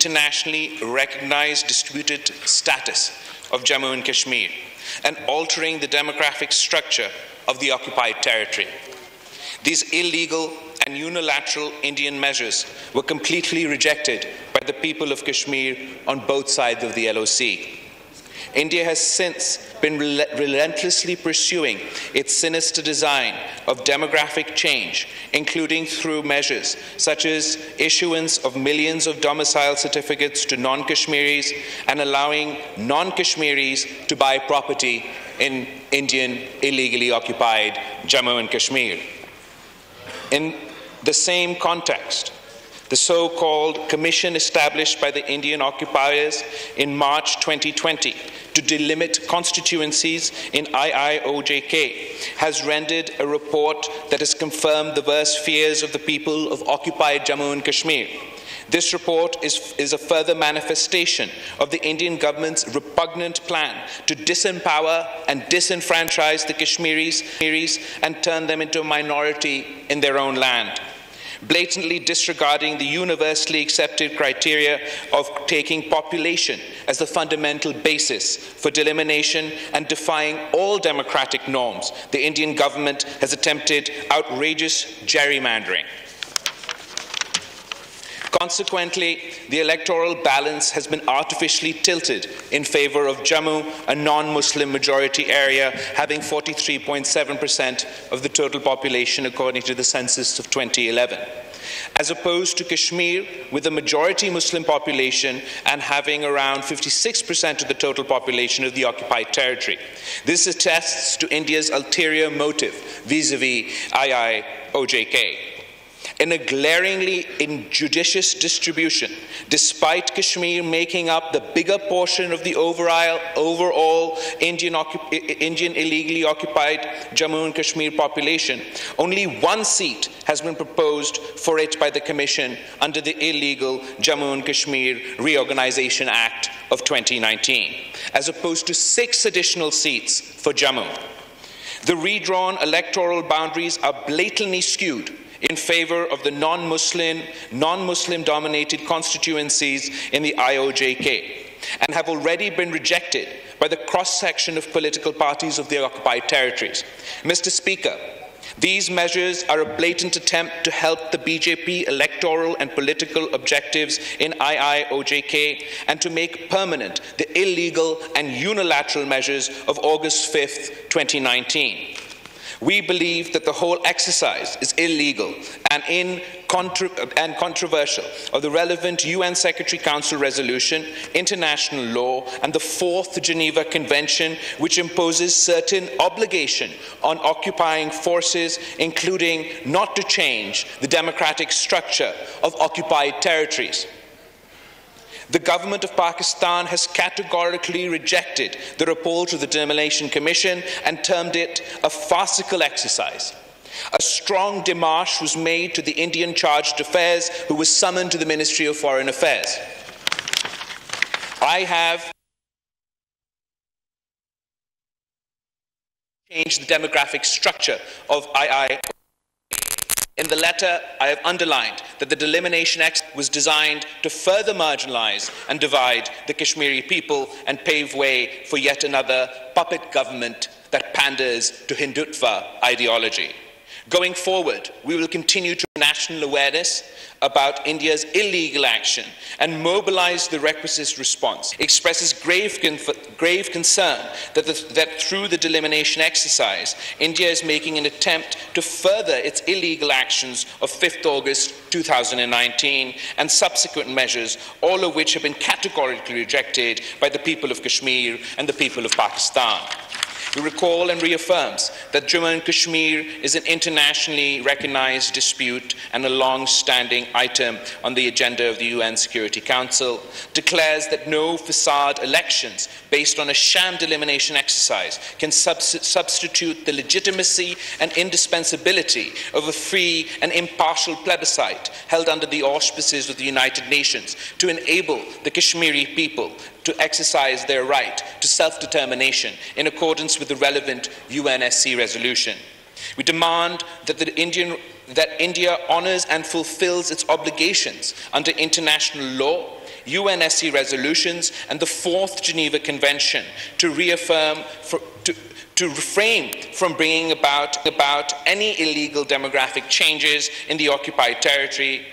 internationally recognized disputed status of Jammu and Kashmir and altering the demographic structure of the occupied territory. These illegal and unilateral Indian measures were completely rejected by the people of Kashmir on both sides of the LOC. India has since been relentlessly pursuing its sinister design of demographic change, including through measures such as issuance of millions of domicile certificates to non-Kashmiris and allowing non-Kashmiris to buy property in Indian illegally occupied Jammu and Kashmir. In the same context, the so-called commission established by the Indian occupiers in March 2020 to delimit constituencies in IIOJK has rendered a report that has confirmed the worst fears of the people of occupied Jammu and Kashmir. This report is a further manifestation of the Indian government's repugnant plan to disempower and disenfranchise the Kashmiris and turn them into a minority in their own land, blatantly disregarding the universally accepted criteria of taking population as the fundamental basis for delimitation and defying all democratic norms. The Indian government has attempted outrageous gerrymandering. Consequently, the electoral balance has been artificially tilted in favor of Jammu, a non-Muslim majority area, having 43.7% of the total population according to the census of 2011, as opposed to Kashmir, with a majority Muslim population and having around 56% of the total population of the occupied territory. This attests to India's ulterior motive vis-à-vis IIOJK. In a glaringly injudicious distribution, despite Kashmir making up the bigger portion of the overall Indian illegally occupied Jammu and Kashmir population, only one seat has been proposed for it by the Commission under the illegal Jammu and Kashmir Reorganization Act of 2019, as opposed to 6 additional seats for Jammu. The redrawn electoral boundaries are blatantly skewed in favor of the non-Muslim dominated constituencies in the IOJK and have already been rejected by the cross-section of political parties of the occupied territories. Mr. Speaker, these measures are a blatant attempt to help the BJP electoral and political objectives in IIOJK and to make permanent the illegal and unilateral measures of August 5th, 2019. We believe that the whole exercise is illegal and controversial of the relevant UN Secretary Council resolution, international law, and the 4th Geneva Convention, which imposes certain obligation on occupying forces, including not to change the democratic structure of occupied territories. The government of Pakistan has categorically rejected the report of the Demolition Commission and termed it a farcical exercise. A strong démarche was made to the Indian Chargé d'Affaires, who was summoned to the Ministry of Foreign Affairs. I have changed the demographic structure of II. In the letter, I have underlined that the Delimitation Act was designed to further marginalize and divide the Kashmiri people and pave way for yet another puppet government that panders to Hindutva ideology. Going forward, we will continue to raise national awareness about India's illegal action and mobilize the requisite response. It expresses grave concern that through the delimitation exercise, India is making an attempt to further its illegal actions of 5th August 2019 and subsequent measures, all of which have been categorically rejected by the people of Kashmir and the people of Pakistan. We recall and reaffirms that Jammu and Kashmir is an internationally recognized dispute and a long-standing item on the agenda of the UN Security Council, declares that no facade elections based on a sham delimitation exercise can substitute the legitimacy and indispensability of a free and impartial plebiscite held under the auspices of the United Nations to enable the Kashmiri people to exercise their right to self-determination in accordance with the relevant UNSC resolution. We demand that India honors and fulfills its obligations under international law, UNSC resolutions and the 4th Geneva Convention to reaffirm, to refrain from bringing about any illegal demographic changes in the occupied territory,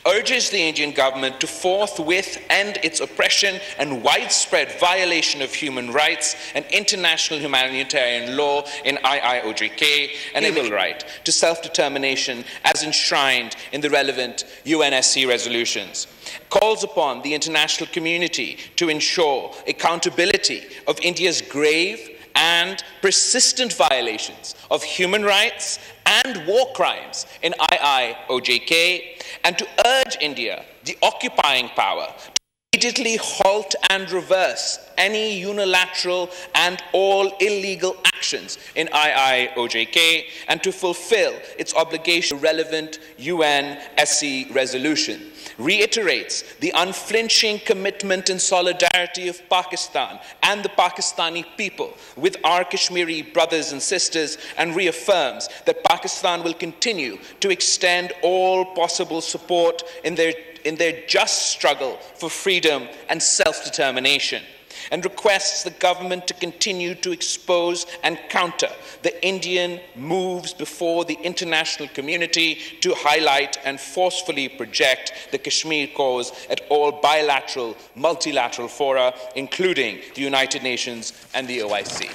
urges the Indian government to forthwith end its oppression and widespread violation of human rights and international humanitarian law in IIOJK, and a legal right to self-determination as enshrined in the relevant UNSC resolutions. Calls upon the international community to ensure accountability of India's grave and persistent violations of human rights and war crimes in IIOJK, and to urge India, the occupying power, to immediately halt and reverse any unilateral and all illegal actions in IIOJK, and to fulfill its obligation to relevant UNSC resolution. Reiterates the unflinching commitment and solidarity of Pakistan and the Pakistani people with our Kashmiri brothers and sisters, and reaffirms that Pakistan will continue to extend all possible support in their just struggle for freedom and self-determination, and requests the government to continue to expose and counter the Indian moves before the international community to highlight and forcefully project the Kashmir cause at all bilateral, multilateral fora, including the United Nations and the OIC.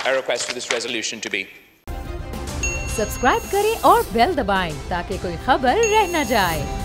I request for this resolution to be. Subscribe करें और bell दबाएं ताकि कोई खबर रह न जाए।